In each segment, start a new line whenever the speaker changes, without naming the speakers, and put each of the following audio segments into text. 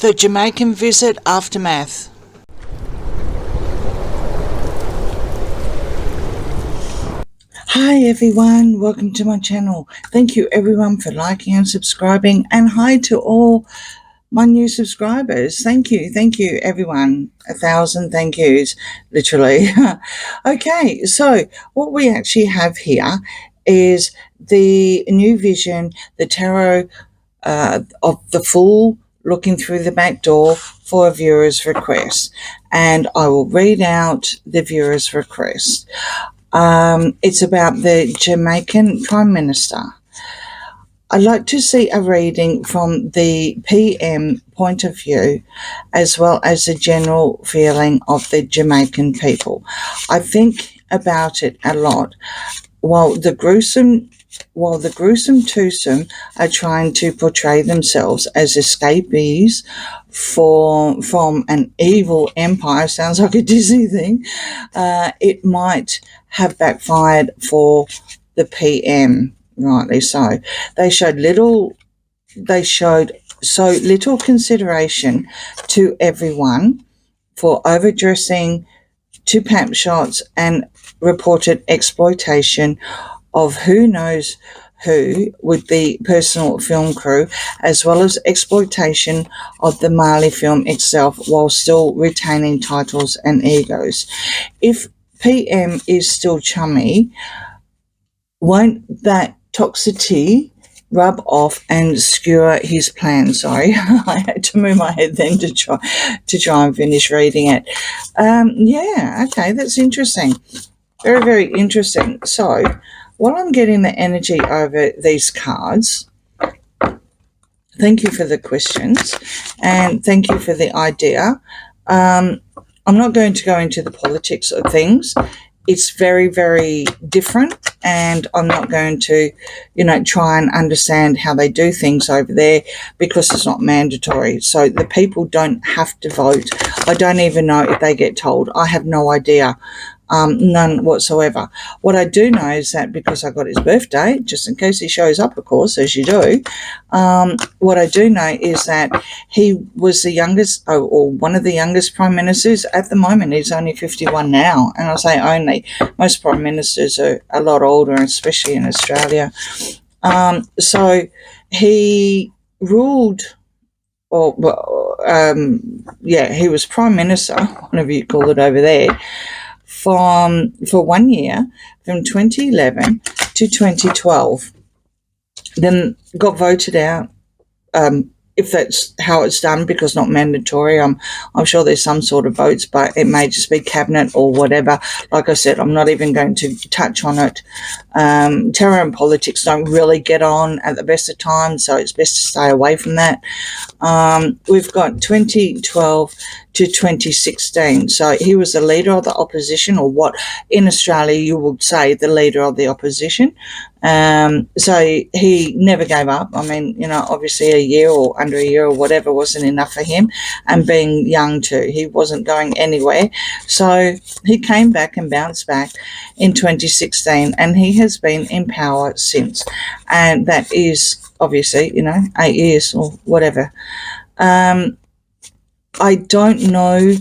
The Jamaican Visit Aftermath. Hi everyone, welcome to my channel. Thank you everyone for liking and subscribing, and hi to all my new subscribers. Thank you everyone. 1,000 thank yous, literally. Okay, so what we actually have here is the new vision, the tarot of the Fool looking through the back door for a viewer's request, and I will read out the viewer's request. It's about the Jamaican Prime Minister. I'd like to see a reading from the PM point of view, as well as the general feeling of the Jamaican people. I think about it a lot. While the gruesome twosome are trying to portray themselves as escapees from an evil empire, sounds like a Disney thing, it might have backfired for the PM, rightly so. They showed so little consideration to everyone, for overdressing to pamp shots and reported exploitation of who knows who with the personal film crew, as well as exploitation of the Mali film itself, while still retaining titles and egos. If PM is still chummy, won't that toxicity rub off and skewer his plan? Sorry, I had to move my head then to try and finish reading it. Yeah, okay, that's interesting. Very, very interesting. So while I'm getting the energy over these cards, thank you for the questions and thank you for the idea. I'm not going to go into the politics of things. It's very, very different, and I'm not going to, try and understand how they do things over there, because it's not mandatory. So the people don't have to vote. I don't even know if they get told. I have no idea. None whatsoever. What I do know is that, because I got his birthday, just in case he shows up, of course, as you do, what I do know is that he was the youngest, or one of the youngest prime ministers at the moment. He's only 51 now, and I say only. Most prime ministers are a lot older, especially in Australia. So he ruled, he was prime minister, whatever you call it over there, for 1 year, from 2011 to 2012. Then got voted out, if that's how it's done, because not mandatory. I'm sure there's some sort of votes, but it may just be cabinet or whatever. Like I said, I'm not even going to touch on it. Terror and politics don't really get on at the best of times, so it's best to stay away from that. We've got 2012 to 2016. So he was the leader of the opposition, or what in Australia you would say the leader of the opposition. So he never gave up. I mean, obviously a year or under a year or whatever wasn't enough for him, and being young too, he wasn't going anywhere. So he came back and bounced back in 2016, and he has been in power since, and that is obviously 8 years or whatever. I don't know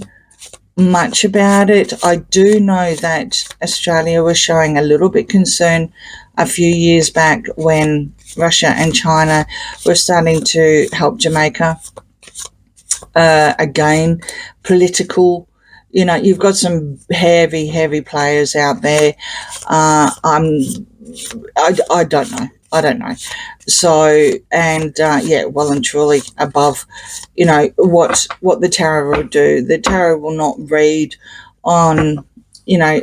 much about it. I do know that Australia was showing a little bit concern a few years back when Russia and China were starting to help Jamaica. Again, political, you've got some heavy players out there. I don't know. So, and well and truly above, what the tarot will do. The tarot will not read on,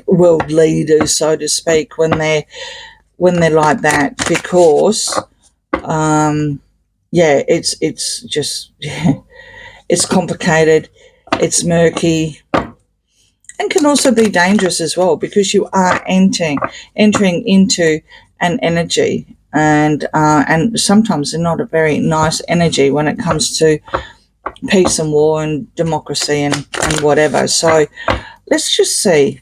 world leaders, so to speak, when they're like that, because, it's just, it's complicated, it's murky, and can also be dangerous as well, because you are entering into an energy, and sometimes they're not a very nice energy when it comes to peace and war and democracy and whatever. So let's just see.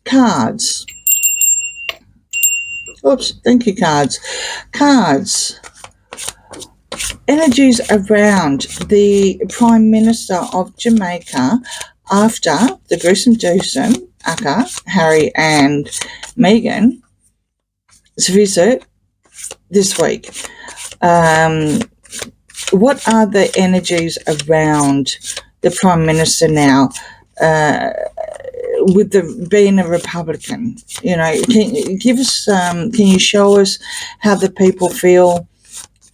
Cards. Oops, thank you, cards. energies around the Prime Minister of Jamaica after the gruesome twosome, aka Harry and Meghan's visit this week. What are the energies around the Prime Minister now, with being a Republican? You know, can you give us? Can you show us how the people feel?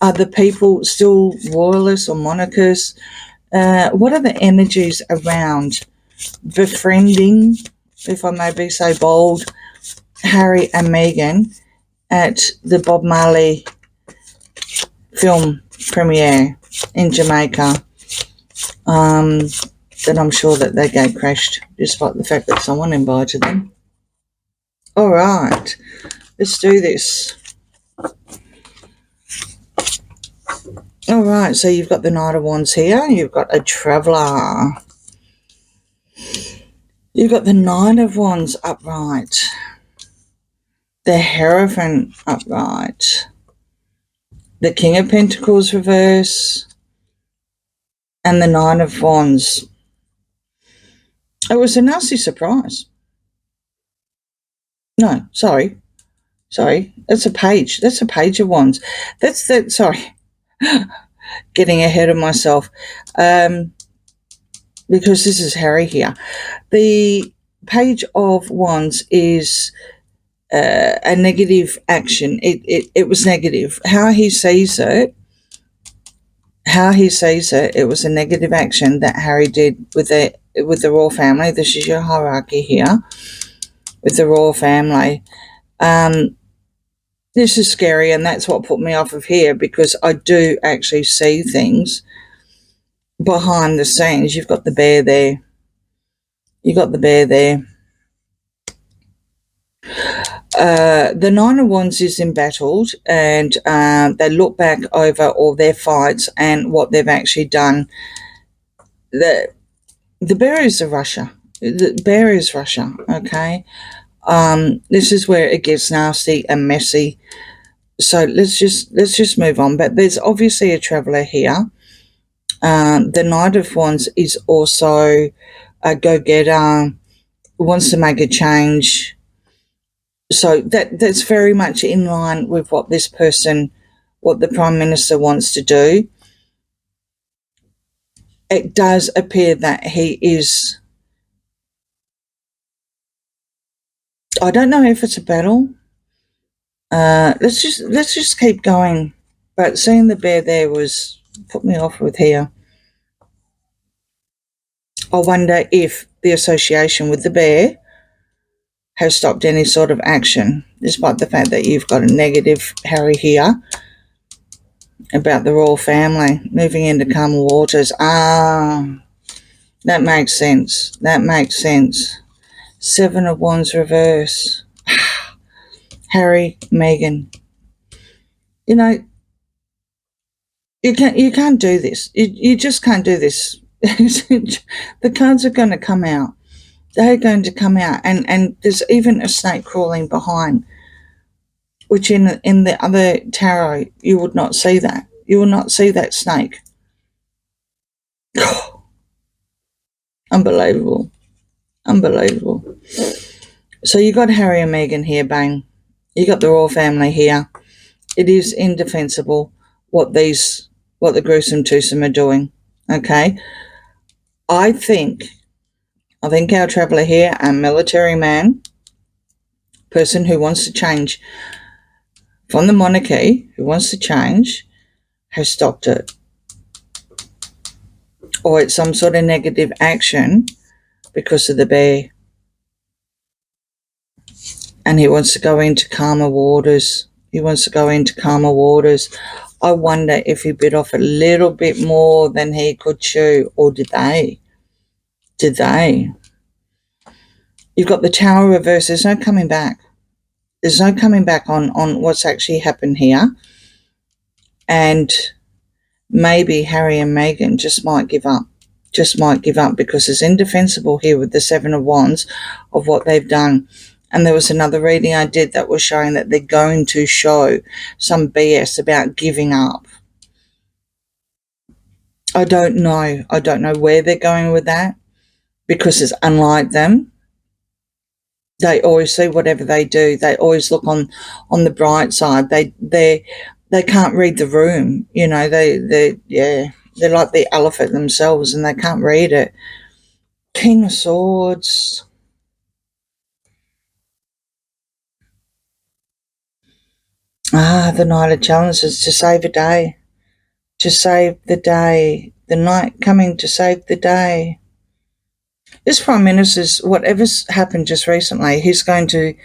Are the people still royalists or monarchists? What are the energies around befriending, if I may be so bold, Harry and Meghan at the Bob Marley film premiere in Jamaica? Then I'm sure that their gate crashed, despite the fact that someone invited them. All right, let's do this. All right, so you've got the Knight of Wands here. You've got a Traveller. You've got the Nine of Wands upright. The Hierophant upright. The King of Pentacles reverse. And the Nine of Wands. It was a nasty surprise. No, sorry. That's a page. That's a page of wands. Sorry. Getting ahead of myself. Because this is Harry here. The page of wands is a negative action. It was negative. How he sees it, it was a negative action that Harry did with the royal family. This is your hierarchy here with the royal family. This is scary, and that's what put me off of here, because I do actually see things behind the scenes. You've got the bear there. The Nine of Wands is embattled, and they look back over all their fights and what they've actually done. The bear is Russia. The bear is Russia, okay? This is where it gets nasty and messy. So let's just move on. But there's obviously a Traveller here. The Knight of Wands is also a go-getter, wants to make a change. So that's very much in line with what this person, what the Prime Minister wants to do. It does appear that he is, I don't know if it's a battle. Let's just keep going. But seeing the bear there was put me off with here. I wonder if the association with the bear has stopped any sort of action, despite the fact that you've got a negative Harry here about the royal family moving into calmer waters. That makes sense. Seven of Wands reverse. Harry, Meghan. You know, you can't do this. You just can't do this. The cards are going to come out. They're going to come out, and there's even a snake crawling behind, which in the other tarot you would not see that. You will not see that snake. Unbelievable. So you got Harry and Meghan here, bang. You got the royal family here. It is indefensible what the gruesome twosome are doing. Okay, I think our Traveller here, a military man, person who wants to change from the monarchy, who wants to change, has stopped it. Or it's some sort of negative action because of the bear. And he wants to go into calmer waters. I wonder if he bit off a little bit more than he could chew, or did they? You've got the Tower reverse. There's no coming back. On what's actually happened here. And maybe Harry and Meghan just might give up. Because it's indefensible here with the Seven of Wands of what they've done. And there was another reading I did that was showing that they're going to show some BS about giving up. I don't know. I don't know where they're going with that, because it's unlike them. They always see whatever they do. They always look on the bright side. They can't read the room. You know, they're like the elephant themselves, and they can't read it. King of Swords. The Knight of Challenges, to save a day. To save the day. The Knight coming to save the day. This Prime Minister's, whatever's happened just recently, he's going to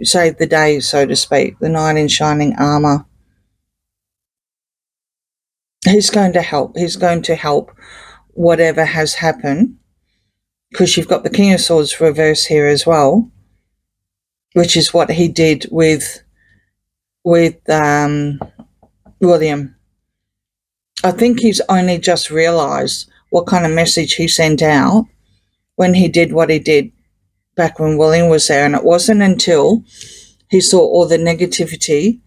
save the day, so to speak. The Knight in shining armour. He's going to help. He's going to help whatever has happened, because you've got the King of Swords reverse here as well, which is what he did with William. I think he's only just realised what kind of message he sent out when he did what he did back when William was there, and it wasn't until he saw all the negativity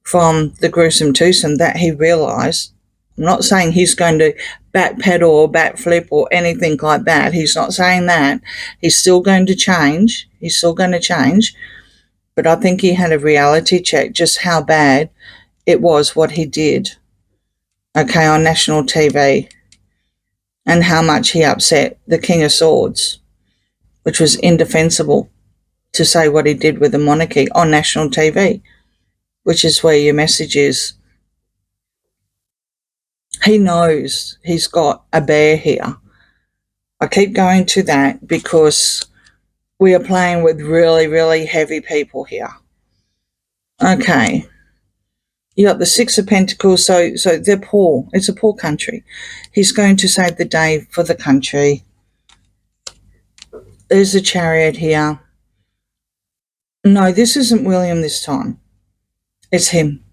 from the gruesome twosome that he realised. I'm not saying he's going to backpedal or backflip or anything like that. He's not saying that. He's still going to change. But I think he had a reality check just how bad it was what he did, okay, on national TV, and how much he upset the King of Swords, which was indefensible to say what he did with the monarchy on national TV, which is where your message is. He knows he's got a bear here. I keep going to that because we are playing with really, really heavy people here. Okay. You got the Six of Pentacles, so they're poor. It's a poor country. He's going to save the day for the country. There's a Chariot here. No, this isn't William this time. It's him.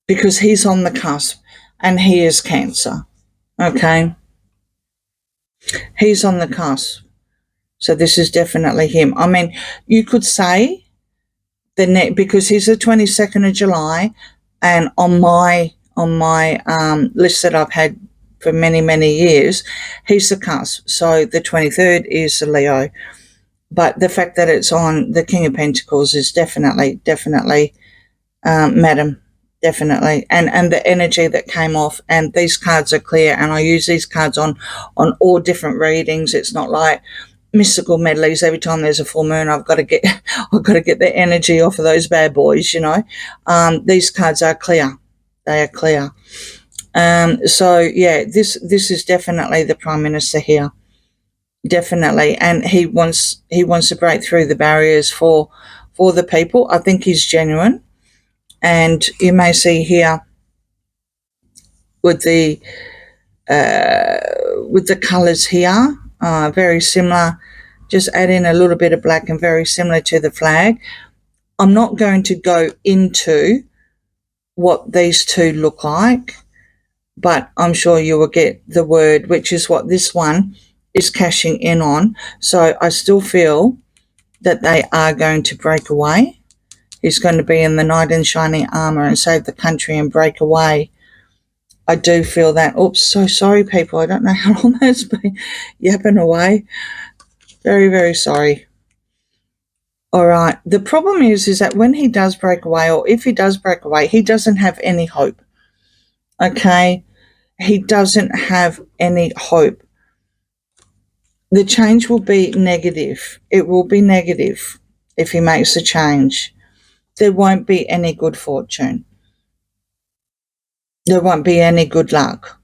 Because he's on the cusp and he is Cancer. Okay? He's on the cusp. So this is definitely him. I mean, you could say because he's the 22nd of July, and on my list that I've had for many, many years, he's the cusp. So the 23rd is the Leo. But the fact that it's on the King of Pentacles is definitely, Madam, definitely. And the energy that came off, and these cards are clear, and I use these cards on all different readings. It's not like mystical medleys. Every time there's a full moon, I've got to get the energy off of those bad boys, you know. These cards are clear. They are clear. So yeah, this is definitely the Prime Minister here. Definitely. And he wants to break through the barriers for the people. I think he's genuine. And you may see here with the colours here, very similar. Just add in a little bit of black and very similar to the flag. I'm not going to go into what these two look like, but I'm sure you will get the word, which is what this one is cashing in on. So I still feel that they are going to break away. He's going to be in the Knight in shining armour and save the country and break away. I do feel that. Oops, so sorry, people. I don't know how long that's been yapping away. Very, very sorry. All right. The problem is that when he does break away, or if he does break away, he doesn't have any hope. Okay? He doesn't have any hope. The change will be negative. It will be negative if he makes a change. There won't be any good fortune. There won't be any good luck.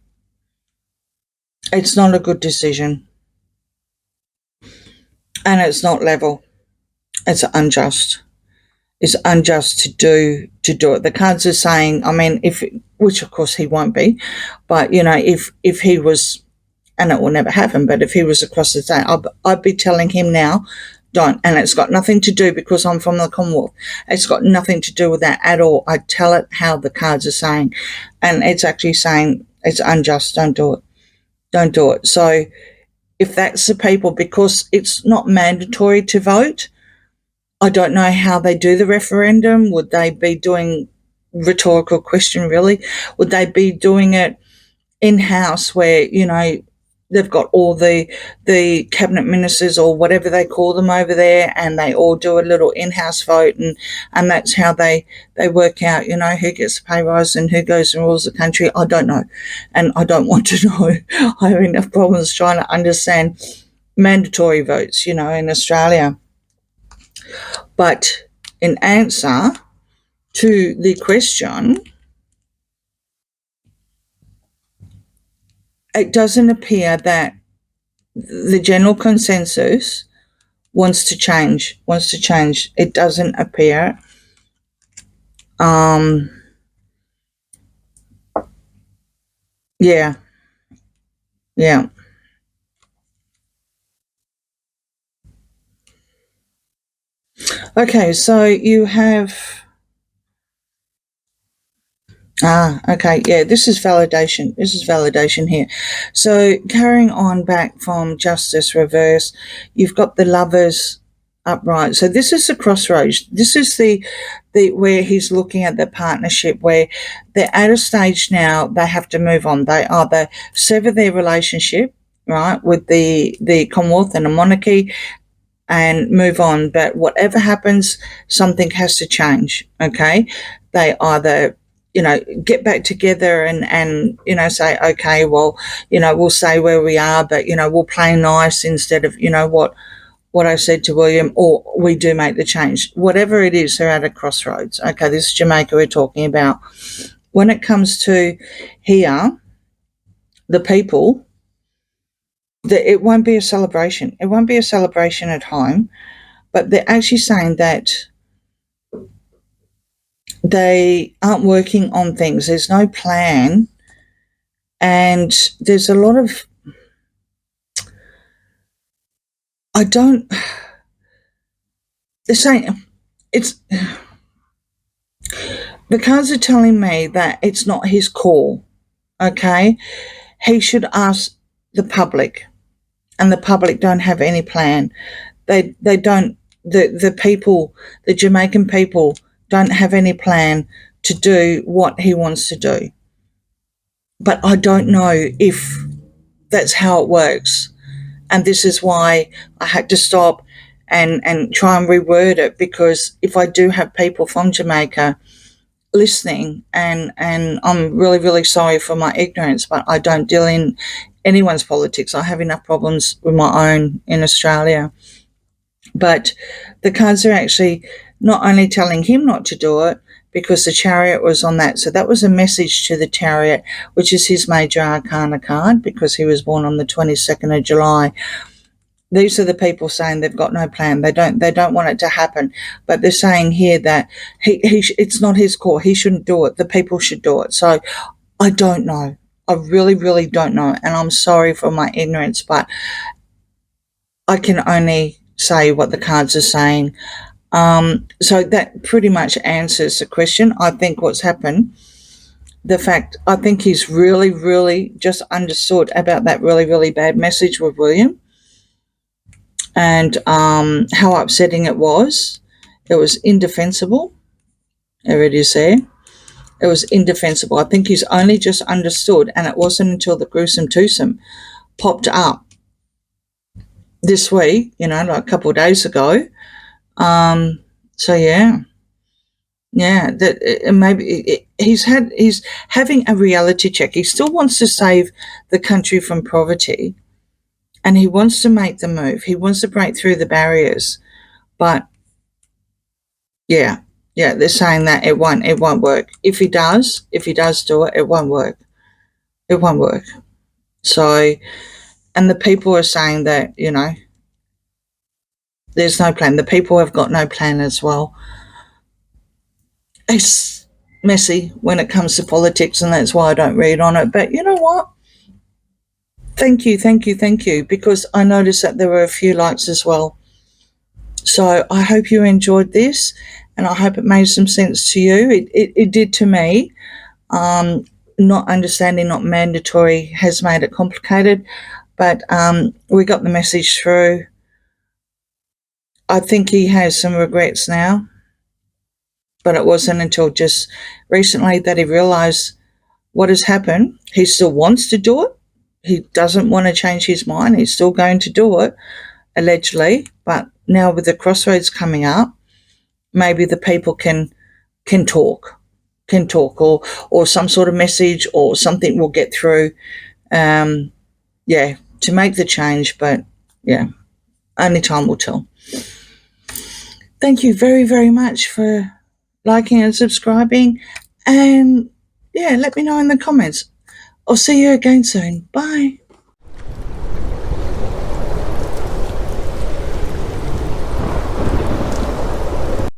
It's not a good decision. And it's not level. It's unjust. It's unjust to do it. The cards are saying, I mean, which of course he won't be, but you know, if he was, and it will never happen, but if he was across the state, I'd be telling him now, don't. And it's got nothing to do, because I'm from the Commonwealth, it's got nothing to do with that at all. I tell it how the cards are saying, and it's actually saying it's unjust. Don't do it. Don't do it. So if that's the people, because it's not mandatory to vote, I don't know how they do the referendum. Would they be doing, rhetorical question really, would they be doing it in-house where, they've got all the cabinet ministers or whatever they call them over there, and they all do a little in-house vote, and that's how they work out, who gets the pay rise and who goes and rules the country. I don't know, and I don't want to know. I have enough problems trying to understand mandatory votes, in Australia. But in answer to the question, it doesn't appear that the general consensus wants to change. It doesn't appear. Yeah. Yeah. Okay, so you have okay, yeah, this is validation. Here. So carrying on back from justice reverse, you've got the lovers upright. So this is the crossroads. This is the where he's looking at the partnership where they're at a stage now they have to move on. They either sever their relationship, right, with the Commonwealth and the monarchy and move on. But whatever happens, something has to change. Okay. They either get back together and say, okay, well, we'll say where we are, but, we'll play nice instead of, what I said to William, or we do make the change. Whatever it is, they're at a crossroads. Okay, this is Jamaica we're talking about. When it comes to here, the people, it won't be a celebration. It won't be a celebration at home, but they're actually saying that they aren't working on things. There's no plan. And there's a lot of, they're saying it's, the cards are telling me that it's not his call, okay? He should ask the public, and the public don't have any plan. They don't, the people, the Jamaican people don't have any plan to do what he wants to do. But I don't know if that's how it works. And this is why I had to stop and try and reword it, because if I do have people from Jamaica listening, and I'm really, really sorry for my ignorance, but I don't deal in anyone's politics. I have enough problems with my own in Australia. But the cards are actually not only telling him not to do it, because the Chariot was on that. So that was a message to the Chariot, which is his major arcana card, because he was born on the 22nd of July. These are the people saying they've got no plan. They don't want it to happen. But they're saying here that it's not his call. He shouldn't do it. The people should do it. So I don't know. I really, really don't know. And I'm sorry for my ignorance, but I can only say what the cards are saying. So that pretty much answers the question. I think what's happened, I think he's really, really just understood about that really, really bad message with William, and how upsetting it was. It was indefensible. There it is there. It was indefensible. I think he's only just understood, and it wasn't until the gruesome twosome popped up this week, like a couple of days ago. So yeah, that maybe he's having a reality check. He still wants to save the country from poverty, and he wants to make the move. He wants to break through the barriers, but yeah, they're saying that it won't work. If he does do it, it won't work. It won't work. So, and the people are saying that there's no plan. The people have got no plan as well. It's messy when it comes to politics, and that's why I don't read on it. But you know what? Thank you, because I noticed that there were a few likes as well. So I hope you enjoyed this, and I hope it made some sense to you. It did to me. Not understanding, not mandatory, has made it complicated, but we got the message through. I think he has some regrets now, but it wasn't until just recently that he realised what has happened. He still wants to do it. He doesn't want to change his mind. He's still going to do it, allegedly. But now with the crossroads coming up, maybe the people can talk, or some sort of message or something will get through, to make the change. But yeah, only time will tell. Thank you very, very much for liking and subscribing, and let me know in the comments. I'll see you again soon. Bye.